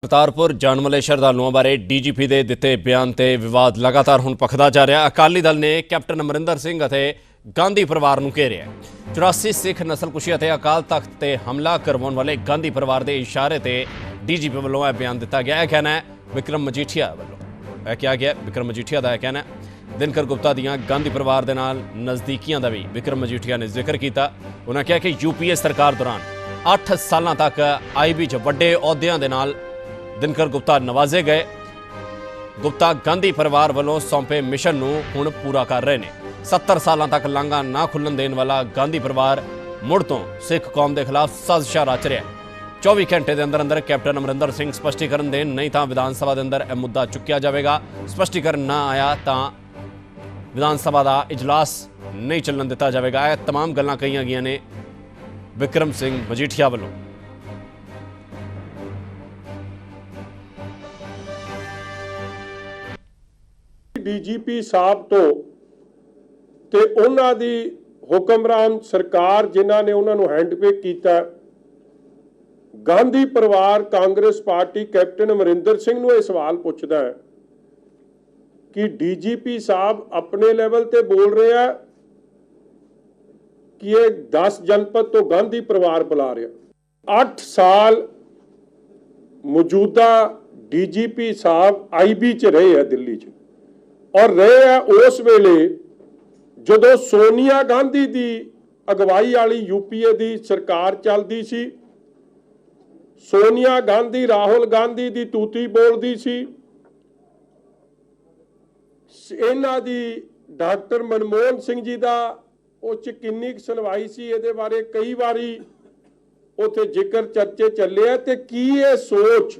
करतारपुर जाने वाले श्रद्धालुओं बारे डीजीपी के दिते बयान से विवाद लगातार हुण भखदा जा रहा। अकाली दल ने कैप्टन अमरिंदर सिंह और गांधी परिवार को घेरिया। 84 सिख नस्लकुशी और अकाल तख्त से हमला करवाने वाले गांधी परिवार के इशारे से डीजीपी वालों यह बयान दिता गया। कहना है विक्रम मजीठिया वालों क्या गया। विक्रम मजीठिया का कहना है दिनकर गुप्ता दियां गांधी परिवार के नाल नज़दीकियां का भी विक्रम मजीठिया ने जिक्र किया। उन्होंने कहा कि यूपीए सरकार दौरान 8 साल तक आईबी च वड्डे अहुदियां दे नाल दिनकर गुप्ता नवाजे गए। गुप्ता गांधी परिवार वालों सौंपे मिशन नूं हुण पूरा कर रहे हैं। 70 साल तक लांघा ना खुलन देने वाला गांधी परिवार मुड़ तो सिख कौम के खिलाफ साजिशा रच रहा है। 24 घंटे के अंदर अंदर कैप्टन अमरिंदर सिंह स्पष्टीकरण देन, नहीं तो विधानसभा के अंदर यह मुद्दा चुक्या जाएगा। स्पष्टीकरण ना आया तो विधानसभा का इजलास नहीं चलन दिता जाएगा। यह तमाम गल्लां कही गई ने विक्रम सिंह मजीठिया वालों। डीजीपी साहब तो उन्हां दी हुक्मरान सरकार जिन्हां ने उन्हां नूं हैंडपिक कीता, गांधी परिवार कांग्रेस पार्टी कैप्टन अमरिंदर सिंह नूं यह सवाल पूछदा है कि डीजीपी साहब अपने लेवल ते बोल रहे हैं कि ये 10 जनपद तो गांधी परिवार बुला रहा। 8 साल मौजूदा डीजीपी साहब आईबी च रहे हैं दिल्ली च, और रहे हैं उस वेले जदों सोनिया गांधी की अगवाई वाली यूपीए की सरकार चलती सी। सोनिया गांधी राहुल गांधी की तूती बोलती सी। इन्हां दी डॉक्टर मनमोहन सिंह जी का उस किन्नी सुनवाई सी, ये बारे कई बारी उत्थे जिक्र चर्चे चले। ते की ये सोच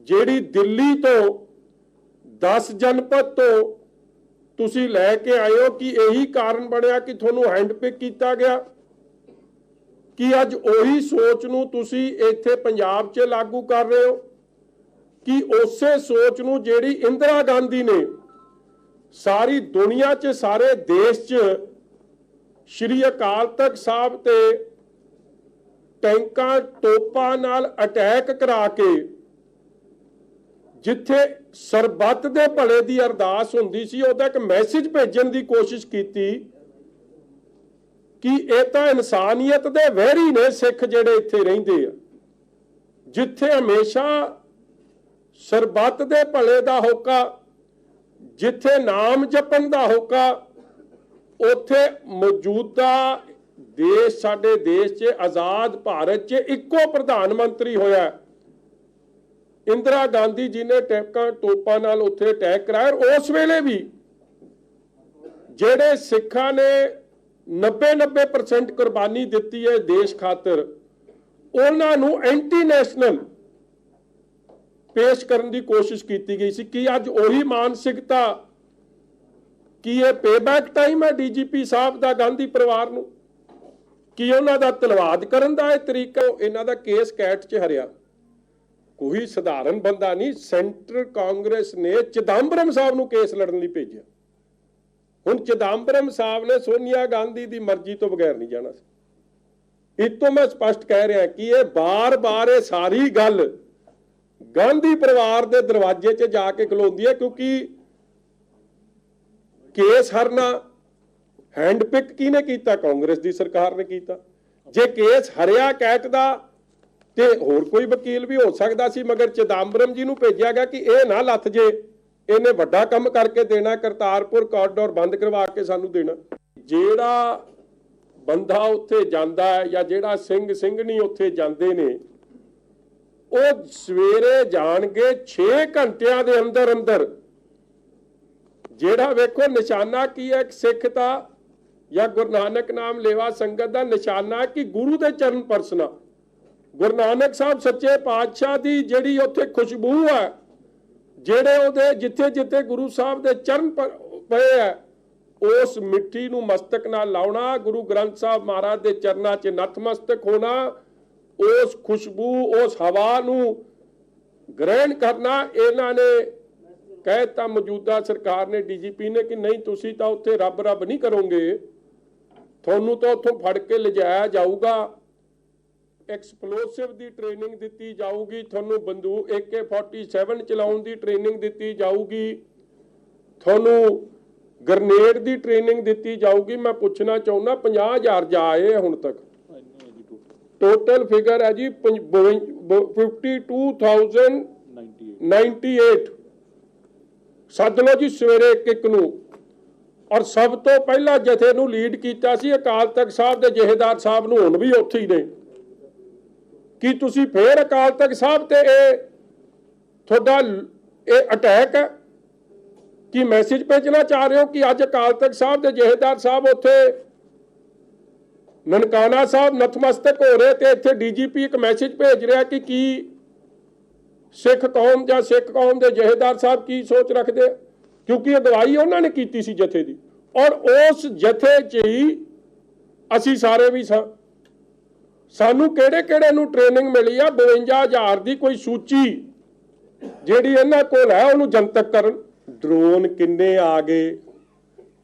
जिहड़ी दिल्ली तो 10 जनपद तो तुसी लैके आए हो कि यही कारण बनया कि थोनू हैंडपिक किया गया, कि अज उही सोच नू तुसी इत्थे पंजाब च लागू कर रहे हो, कि उसे सोच नू जिहड़ी इंदिरा गांधी ने सारी दुनिया च सारे देश च श्री अकाल तख्त साहब ते टैंकां तोपां नाल अटैक करा के जिथे सरबत दे भले की अरदास हुंदी सी, उहदा एक मैसेज भेजण की कोशिश की कि यह तो इंसानियत दे वहरी ने सिख जिहड़े इत्थे रहिंदे आ, जिथे हमेशा सरबत दे भले का होका, जिथे नाम जपण का होका, उथे मौजूदा देश साडे देश च आज़ाद भारत च इक्को प्रधानमंत्री होया। इंदिरा गांधी जी ने टैंकां तोपां नाल उत्थे अटैक कराया। उस वेले भी जेड़े सिखां ने 90% कुर्बानी दिती है देश खातर, उन्हां नूं एंटी नेशनल पेश करने की कोशिश की गई सी। कि अज उही मानसिकता कि यह पेबैक टाइम है डीजीपी साहब का गांधी परिवार नूं, कि उन्हां दा धन्नवाद करन दा तरीका। इन्हां दा केस कैट च हरिया, कोई साधारण बंदा नहीं। सेंट्रल कांग्रेस ने चिदंबरम साहब नूं केस लड़न लई भेजिया। हुण चिदंबरम साहब ने सोनिया गांधी की मर्जी तो बगैर नहीं जाना। इस तो मैं स्पष्ट कह रहा कि यह बार बार ये सारी गल गांधी परिवार के दरवाजे च जाके खलोंदी है, क्योंकि केस हरना हैंडपिक किहने कीता? कांग्रेस की सरकार ने कीता। जे केस हरिया कैट दा ते होर कोई वकील भी हो सकता सी, मगर चिदंबरम जी नूं भेजिया गया कि यह ना लथ जे, इन्हें वड्डा काम करके देना, करतारपुर कॉरिडोर बंद करवा के सानू देना। जेड़ा बंदा उत्थे जांदा है या जेड़ा सिंह सिंघनी उत्थे जांदे ने, वो सवेरे जाणगे 6 घंटिया के अंदर अंदर जेड़ा वेखो निशाना की है सिख दा या गुरु नानक नाम लेवा संगत का निशाना कि गुरु के चरण परसना। गुरु नानक साहब सच्चे पातशाह की जिहड़ी उत्थे खुशबू है, जेड़े उहदे जिथे जिथे गुरु साहब के चरण पे है, उस मिट्टी नूं मस्तक नाल लाउणा, गुरु ग्रंथ साहब महाराज के चरनां च नतमस्तक होना, उस खुशबू उस हवा नूं ग्रहण करना। इन्हां ने कहता मौजूदा सरकार ने डीजीपी ने कि नहीं तुसी तां उत्थे रब रब नहीं करोगे, थोनू तो उत्थों फड़ के लिजाया जाऊगा। ਐਕਸਪਲੋਸਿਵ ਦੀ ਟ੍ਰੇਨਿੰਗ ਦਿੱਤੀ ਜਾਊਗੀ, ਤੁਹਾਨੂੰ ਬੰਦੂਕ AK-47 ਚਲਾਉਣ ਦੀ ਟ੍ਰੇਨਿੰਗ ਦਿੱਤੀ ਜਾਊਗੀ, ਤੁਹਾਨੂੰ ਗ੍ਰਨੇਡ ਦੀ ਟ੍ਰੇਨਿੰਗ ਦਿੱਤੀ ਜਾਊਗੀ। ਮੈਂ ਪੁੱਛਣਾ ਚਾਹੁੰਦਾ 50,000 ਜਾ ਆਏ ਹੁਣ ਤੱਕ, ਟੋਟਲ ਫਿਗਰ ਹੈ ਜੀ 52,098। ਸੱਦ ਲਓ ਜੀ ਸਵੇਰੇ ਇੱਕ ਨੂੰ। ਔਰ ਸਭ ਤੋਂ ਪਹਿਲਾਂ ਜਥੇ ਨੂੰ ਲੀਡ ਕੀਤਾ ਸੀ ਅਕਾਲ ਤਖਤ ਸਾਹਿਬ ਦੇ ਜਥੇਦਾਰ ਸਾਹਿਬ ਨੂੰ, ਹੁਣ ਵੀ ਉੱਥੇ ਹੀ ਨੇ। ਕੀ ਤੁਸੀਂ ਫੇਰ ਅਕਾਲ ਤਖਤ ਸਾਹਿਬ ਤੇ ਇਹ ਤੁਹਾਡਾ ਇਹ ਅਟੈਕ ਹੈ? ਕੀ ਮੈਸੇਜ ਭੇਜਣਾ ਚਾਹ ਰਹੇ ਹੋ ਕਿ ਅੱਜ ਅਕਾਲ ਤਖਤ ਸਾਹਿਬ ਦੇ ਜਥੇਦਾਰ ਸਾਹਿਬ ਉੱਥੇ ਨਨਕਾਣਾ ਸਾਹਿਬ ਨਤਮਸਤਕ ਹੋ ਰਹੇ ਤੇ ਇੱਥੇ DGP ਇੱਕ ਮੈਸੇਜ ਭੇਜ ਰਿਹਾ ਕਿ ਕੀ ਸਿੱਖ ਕੌਮ ਜਾਂ ਸਿੱਖ ਕੌਮ ਦੇ ਜਥੇਦਾਰ ਸਾਹਿਬ ਕੀ ਸੋਚ ਰੱਖਦੇ ਆ? ਕਿਉਂਕਿ ਅਗਵਾਈ ਉਹਨਾਂ ਨੇ ਕੀਤੀ ਸੀ ਜਥੇ ਦੀ, ਔਰ ਉਸ ਜਥੇ 'ਚ ਹੀ ਅਸੀਂ ਸਾਰੇ ਵੀ ਸਾਨੂੰ ਕਿਹੜੇ ਨੂੰ ਟ੍ਰੇਨਿੰਗ ਮਿਲੀ ਆ? 52,000 ਦੀ ਕੋਈ ਸੂਚੀ ਜਿਹੜੀ ਇਹਨਾਂ ਕੋਲ ਹੈ ਉਹਨੂੰ ਜਨਤਕ ਕਰਨ। ਡਰੋਨ ਕਿੰਨੇ ਆ ਗਏ,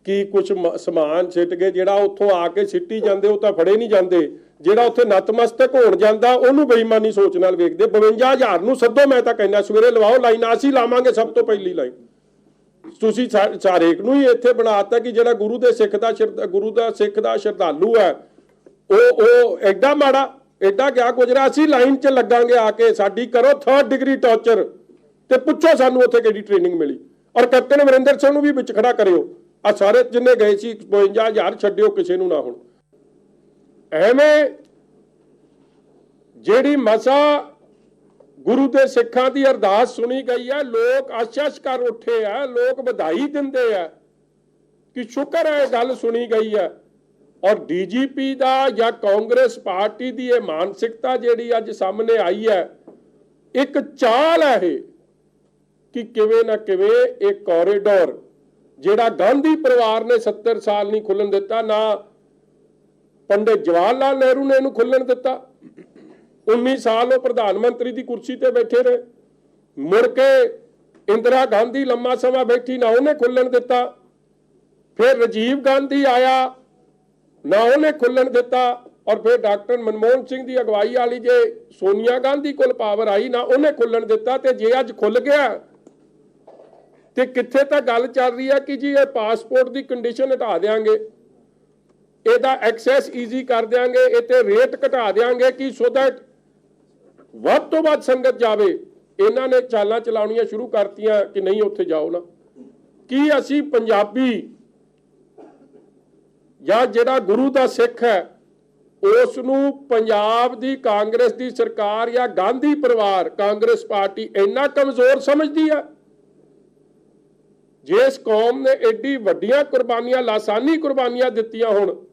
ਕੀ ਕੁਝ ਸਮਾਨ ਸਿੱਟ ਗਏ? ਜਿਹੜਾ ਉੱਥੋਂ ਆ ਕੇ ਸਿੱਟੀ ਜਾਂਦੇ ਉਹ ਤਾਂ ਫੜੇ ਨਹੀਂ ਜਾਂਦੇ, ਜਿਹੜਾ ਉੱਥੇ ਨਤਮਸਤਕ ਹੋਣ ਜਾਂਦਾ ਉਹਨੂੰ ਬੇਈਮਾਨੀ ਸੋਚ ਨਾਲ ਵੇਖਦੇ। 52,000 ਨੂੰ ਸੱਦੋ, ਮੈਂ ਤਾਂ ਕਹਿੰਦਾ ਸਵੇਰੇ ਲਵਾਓ ਲਾਈਨ, ਅਸੀਂ ਲਾਵਾਂਗੇ ਸਭ ਤੋਂ ਪਹਿਲੀ ਲਾਈਨ। ਤੁਸੀਂ ਹਰੇਕ ਨੂੰ ਹੀ ਇੱਥੇ ਬਣਾਤਾ ਕਿ ਜਿਹੜਾ ਗੁਰੂ ਦਾ ਸਿੱਖ ਦਾ ਸ਼ਰਧਾਲੂ ਹੈ ਉਹ ਐਡਾ ਮਾੜਾ, ਐਡਾ ਗਿਆ ਗੁਜਰਾ। ਅਸੀਂ ਲਾਈਨ 'ਚ ਲੱਗਾਂਗੇ, ਆ ਕੇ ਸਾਡੀ ਕਰੋ 3rd ਡਿਗਰੀ ਟੌਰਚਰ ਤੇ ਪੁੱਛੋ ਸਾਨੂੰ ਉੱਥੇ ਕਿਹੜੀ ਟ੍ਰੇਨਿੰਗ ਮਿਲੀ। ਔਰ ਕੈਪਟਨ ਅਮਰਿੰਦਰ ਸਿੰਘ ਨੂੰ ਵੀ ਵਿੱਚ ਖੜਾ ਕਰਿਓ। ਆ ਸਾਰੇ ਜਿੰਨੇ ਗਏ ਸੀ 52,000 ਛੱਡਿਓ, ਕਿਸੇ ਨੂੰ ਨਾ ਹੁਣ। ਐਵੇਂ ਜਿਹੜੀ ਮਸਾ ਗੁਰੂ ਦੇ ਸਿੱਖਾਂ ਦੀ ਅਰਦਾਸ ਸੁਣੀ ਗਈ ਹੈ, ਲੋਕ ਆਸ਼ੀਸ਼ ਕਰ ਉੱਠੇ ਆ, ਲੋਕ ਵਧਾਈ ਦਿੰਦੇ ਆ ਕਿ ਸ਼ੁਕਰ ਹੈ ਇਹ ਗੱਲ ਸੁਣੀ ਗਈ ਹੈ। ਔਰ DGP ਦਾ ਜਾਂ ਕਾਂਗਰਸ ਪਾਰਟੀ ਦੀ ਇਹ ਮਾਨਸਿਕਤਾ ਜਿਹੜੀ ਅੱਜ ਸਾਹਮਣੇ ਆਈ ਹੈ, ਇੱਕ ਚਾਲ ਹੈ ਇਹ ਕਿ ਕਿਵੇਂ ਨਾ ਕਿਵੇਂ ਇਹ ਕੋਰੀਡੋਰ ਜਿਹੜਾ ਗਾਂਧੀ ਪਰਿਵਾਰ ਨੇ 70 ਸਾਲ ਨਹੀਂ ਖੁੱਲਣ ਦਿੱਤਾ, ਨਾ ਪੰਡਿਤ ਜਵਾਹਰ ਲਾਲ ਨਹਿਰੂ ਨੇ ਇਹਨੂੰ ਖੁੱਲਣ ਦਿੱਤਾ। 19 ਸਾਲ ਉਹ ਪ੍ਰਧਾਨ ਮੰਤਰੀ ਦੀ ਕੁਰਸੀ ਤੇ ਬੈਠੇ ਰਹੇ, ਮੁੜ ਕੇ ਇੰਦਰਾ ਗਾਂਧੀ ਲੰਮਾ ਸਮਾਂ ਬੈਠੀ, ਨਾ ਉਹਨੇ ਖੁੱਲਣ ਦਿੱਤਾ। ਫਿਰ ਰਾਜੀਵ ਗਾਂਧੀ ਆਇਆ, ਨਾ ਉਹਨੇ ਖੁੱਲਣ ਦਿੱਤਾ। ਔਰ ਫਿਰ ਡਾਕਟਰ ਮਨਮੋਹਨ ਸਿੰਘ ਦੀ ਅਗਵਾਈ ਵਾਲੀ ਜੇ ਸੋਨੀਆ ਗਾਂਧੀ ਕੋਲ ਪਾਵਰ ਆਈ, ਨਾ ਉਹਨੇ ਖੁੱਲਣ ਦਿੱਤਾ। ਤੇ ਜੇ ਅੱਜ ਖੁੱਲ ਗਿਆ ਤੇ ਕਿੱਥੇ ਤਾਂ ਗੱਲ ਚੱਲ ਰਹੀ ਹੈ ਕਿ ਜੀ ਇਹ ਪਾਸਪੋਰਟ ਦੀ ਕੰਡੀਸ਼ਨ ਹਟਾ ਦੇਾਂਗੇ, ਇਹਦਾ ਐਕਸੈਸ ਈਜ਼ੀ ਕਰ ਦਿਆਂਗੇ, ਇਹ ਤੇ ਰੇਟ ਘਟਾ ਦਿਆਂਗੇ ਕਿ ਸੋ ਦੈਟ ਵੱਧ ਤੋਂ ਵੱਧ ਸੰਗਤ ਜਾਵੇ। ਇਹਨਾਂ ਨੇ ਚਾਲਾਂ ਚਲਾਉਣੀਆਂ ਸ਼ੁਰੂ ਕਰਤੀਆਂ ਕਿ ਨਹੀਂ ਉੱਥੇ ਜਾਓ ਨਾ। ਕੀ ਅਸੀਂ ਪੰਜਾਬੀ ਜਾਂ ਜਿਹੜਾ ਗੁਰੂ ਦਾ ਸਿੱਖ ਹੈ ਉਸ ਨੂੰ ਪੰਜਾਬ ਦੀ ਕਾਂਗਰਸ ਦੀ ਸਰਕਾਰ ਜਾਂ ਗਾਂਧੀ ਪਰਿਵਾਰ ਕਾਂਗਰਸ ਪਾਰਟੀ ਇੰਨਾ ਕਮਜ਼ੋਰ ਸਮਝਦੀ ਹੈ? ਜਿਸ ਕੌਮ ਨੇ ਐਡੀ ਵੱਡੀਆਂ ਕੁਰਬਾਨੀਆਂ, ਲਾਸਾਨੀ ਕੁਰਬਾਨੀਆਂ ਦਿੱਤੀਆਂ, ਹੁਣ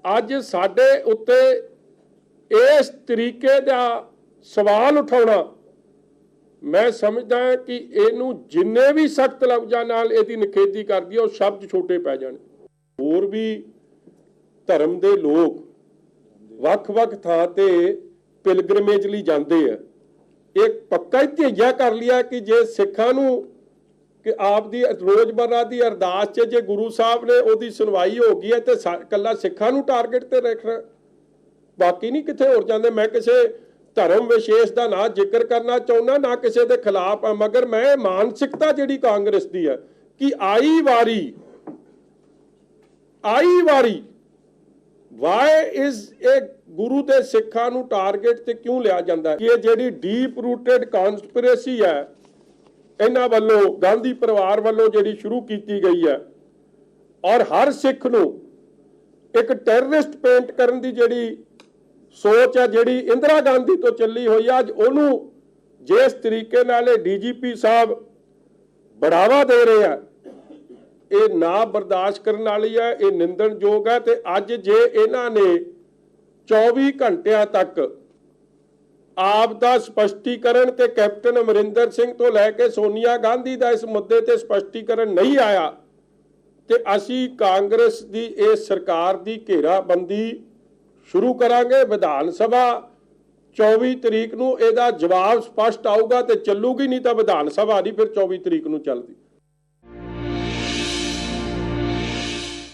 ਅੱਜ ਸਾਡੇ ਉੱਤੇ ਇਸ ਤਰੀਕੇ ਦਾ ਸਵਾਲ ਉਠਾਉਣਾ, ਮੈਂ ਸਮਝਦਾ ਕਿ ਇਹਨੂੰ ਜਿੰਨੇ ਵੀ ਸਖਤ ਲਫ਼ਜ਼ਾਂ ਨਾਲ ਇਹਦੀ ਨਿਖੇਧੀ ਕਰਦੀ ਹੈ ਉਹ ਸ਼ਬਦ ਛੋਟੇ ਪੈ ਜਾਣ। ਹੋਰ ਵੀ ਧਰਮ ਦੇ ਲੋਕ ਵੱਖ-ਵੱਖ ਥਾਂ ਤੇ ਪਿਲਗ੍ਰਿਮੇਜ ਲਈ ਜਾਂਦੇ ਆ। ਇਹ ਪੱਕਾ ਹੀ ਧਿਆਇਆ ਕਰ ਲਿਆ ਕਿ ਜੇ ਸਿੱਖਾਂ ਨੂੰ ਕਿ ਆਪ ਦੀ ਰੋਜ਼ਮर्रा ਦੀ ਅਰਦਾਸ 'ਚ ਜੇ ਗੁਰੂ ਸਾਹਿਬ ਨੇ ਉਹਦੀ ਸੁਣਵਾਈ ਹੋ ਗਈ ਹੈ ਤੇ ਇਕੱਲਾ ਸਿੱਖਾਂ ਨੂੰ ਟਾਰਗੇਟ ਤੇ ਰੱਖਣਾ, ਬਾਕੀ ਨਹੀਂ ਕਿਤੇ ਹੋਰ ਜਾਂਦੇ। ਮੈਂ ਕਿਸੇ ਧਰਮ ਵਿਸ਼ੇਸ਼ ਦਾ ਨਾ ਜ਼ਿਕਰ ਕਰਨਾ ਚਾਹੁੰਦਾ, ਨਾ ਕਿਸੇ ਦੇ ਖਿਲਾਫ ਆ, ਮਗਰ ਮੈਂ ਮਾਨਸਿਕਤਾ ਜਿਹੜੀ ਕਾਂਗਰਸ ਦੀ ਹੈ ਕਿ ਆਈ ਵਾਰੀ ਵਾਈ ਇਜ਼ ਇਹ ਗੁਰੂ ਦੇ ਸਿੱਖਾਂ ਨੂੰ ਟਾਰਗੇਟ ਤੇ ਕਿਉਂ ਲਿਆ ਜਾਂਦਾ? ਕਿ ਇਹ ਜਿਹੜੀ ਡੀਪ ਰੂਟਡ ਕਨਸਪੀਰੇਸੀ ਹੈ ਇਹਨਾਂ ਵੱਲੋਂ, ਗਾਂਧੀ ਪਰਿਵਾਰ ਵੱਲੋਂ ਜਿਹੜੀ ਸ਼ੁਰੂ ਕੀਤੀ ਗਈ ਹੈ, ਔਰ ਹਰ ਸਿੱਖ ਨੂੰ ਇੱਕ ਟੈਰਰਿਸਟ ਪੇਂਟ ਕਰਨ ਦੀ ਜਿਹੜੀ ਸੋਚ ਹੈ, ਜਿਹੜੀ ਇੰਦਰਾ ਗਾਂਧੀ ਤੋਂ ਚੱਲੀ ਹੋਈ ਹੈ, ਅੱਜ ਉਹਨੂੰ ਜਿਸ ਤਰੀਕੇ ਨਾਲ ਇਹ DGP ਸਾਹਿਬ ਬੜਾਵਾ ਦੇ ਰਹੇ ਆ, ਇਹ ਨਾ ਬਰਦਾਸ਼ਤ ਕਰਨ ਵਾਲੀ ਹੈ, ਇਹ ਨਿੰਦਣਯੋਗ ਹੈ। ਤੇ ਅੱਜ ਜੇ ਇਹਨਾਂ ਨੇ 24 ਘੰਟਿਆਂ ਤੱਕ ਆਪ ਦਾ ਸਪਸ਼ਟੀਕਰਨ ਤੇ ਕੈਪਟਨ ਅਮਰਿੰਦਰ ਸਿੰਘ ਤੋਂ ਲੈ ਕੇ ਸੋਨੀਆ ਗਾਂਧੀ ਦਾ ਇਸ ਮੁੱਦੇ ਤੇ ਸਪਸ਼ਟੀਕਰਨ ਨਹੀਂ ਆਇਆ, ਤੇ ਅਸੀਂ ਕਾਂਗਰਸ ਦੀ ਇਸ ਸਰਕਾਰ ਦੀ ਘੇਰਾਬੰਦੀ ਸ਼ੁਰੂ ਕਰਾਂਗੇ। ਵਿਧਾਨ ਸਭਾ 24 ਤਰੀਕ ਨੂੰ ਇਹਦਾ ਜਵਾਬ ਸਪਸ਼ਟ ਆਊਗਾ ਤੇ ਚੱਲੂਗੀ, ਨਹੀਂ ਤਾਂ ਵਿਧਾਨ ਸਭਾ ਨਹੀਂ ਫਿਰ 24 ਤਰੀਕ ਨੂੰ ਚੱਲਦੀ।